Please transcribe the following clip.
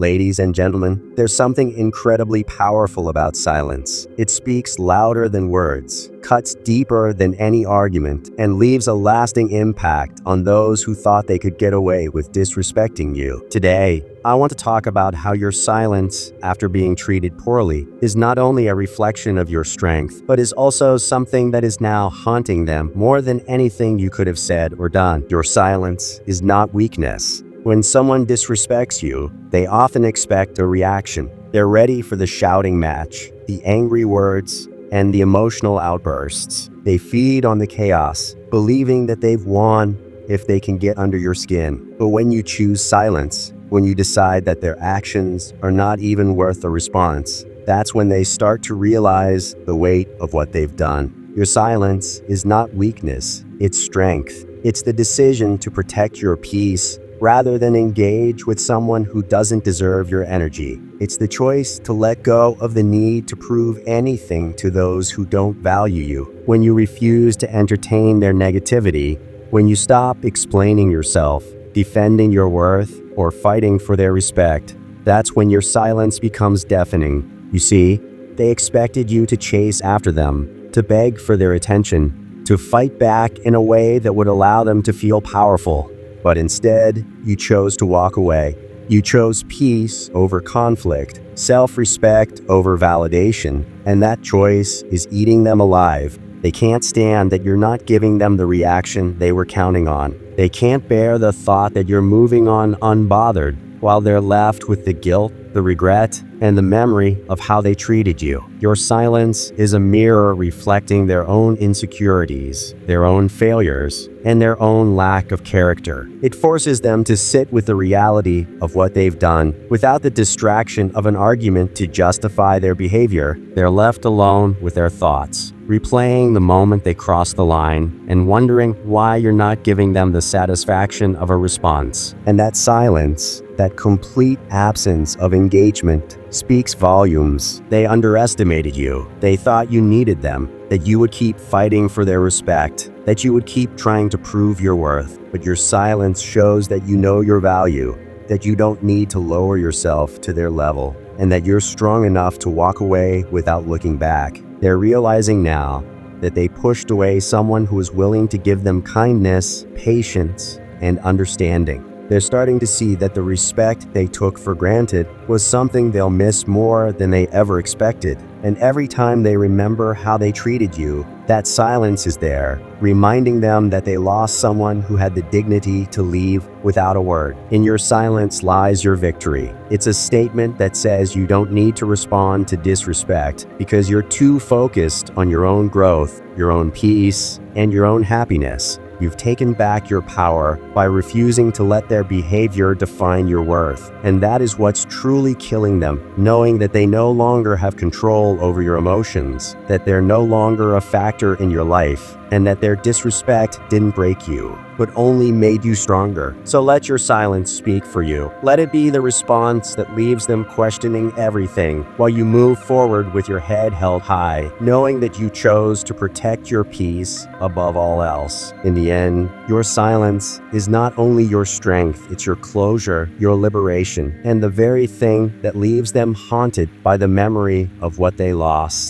Ladies and gentlemen, there's something incredibly powerful about silence. It speaks louder than words, cuts deeper than any argument, and leaves a lasting impact on those who thought they could get away with disrespecting you. Today, I want to talk about how your silence, after being treated poorly, is not only a reflection of your strength, but is also something that is now haunting them more than anything you could have said or done. Your silence is not weakness. When someone disrespects you, they often expect a reaction. They're ready for the shouting match, the angry words, and the emotional outbursts. They feed on the chaos, believing that they've won if they can get under your skin. But when you choose silence, when you decide that their actions are not even worth a response, that's when they start to realize the weight of what they've done. Your silence is not weakness, it's strength. It's the decision to protect your peace rather than engage with someone who doesn't deserve your energy. It's the choice to let go of the need to prove anything to those who don't value you. When you refuse to entertain their negativity, when you stop explaining yourself, defending your worth, or fighting for their respect, that's when your silence becomes deafening. You see, they expected you to chase after them, to beg for their attention, to fight back in a way that would allow them to feel powerful. But instead, you chose to walk away. You chose peace over conflict, self-respect over validation, and that choice is eating them alive. They can't stand that you're not giving them the reaction they were counting on. They can't bear the thought that you're moving on unbothered, while they're left with the guilt, the regret, and the memory of how they treated you. Your silence is a mirror reflecting their own insecurities, their own failures, and their own lack of character. It forces them to sit with the reality of what they've done. Without the distraction of an argument to justify their behavior, they're left alone with their thoughts, replaying the moment they crossed the line and wondering why you're not giving them the satisfaction of a response. And that silence, that complete absence of engagement, speaks volumes. They underestimated you. They thought you needed them, that you would keep fighting for their respect, that you would keep trying to prove your worth. But your silence shows that you know your value, that you don't need to lower yourself to their level, and that you're strong enough to walk away without looking back. They're realizing now that they pushed away someone who was willing to give them kindness, patience, and understanding. They're starting to see that the respect they took for granted was something they'll miss more than they ever expected. And every time they remember how they treated you, that silence is there, reminding them that they lost someone who had the dignity to leave without a word. In your silence lies your victory. It's a statement that says you don't need to respond to disrespect because you're too focused on your own growth, your own peace, and your own happiness. You've taken back your power by refusing to let their behavior define your worth. And that is what's truly killing them, knowing that they no longer have control over your emotions, that they're no longer a factor in your life, and that their disrespect didn't break you, but only made you stronger. So let your silence speak for you. Let it be the response that leaves them questioning everything while you move forward with your head held high, knowing that you chose to protect your peace above all else. In the end, your silence is not only your strength, it's your closure, your liberation, and the very thing that leaves them haunted by the memory of what they lost.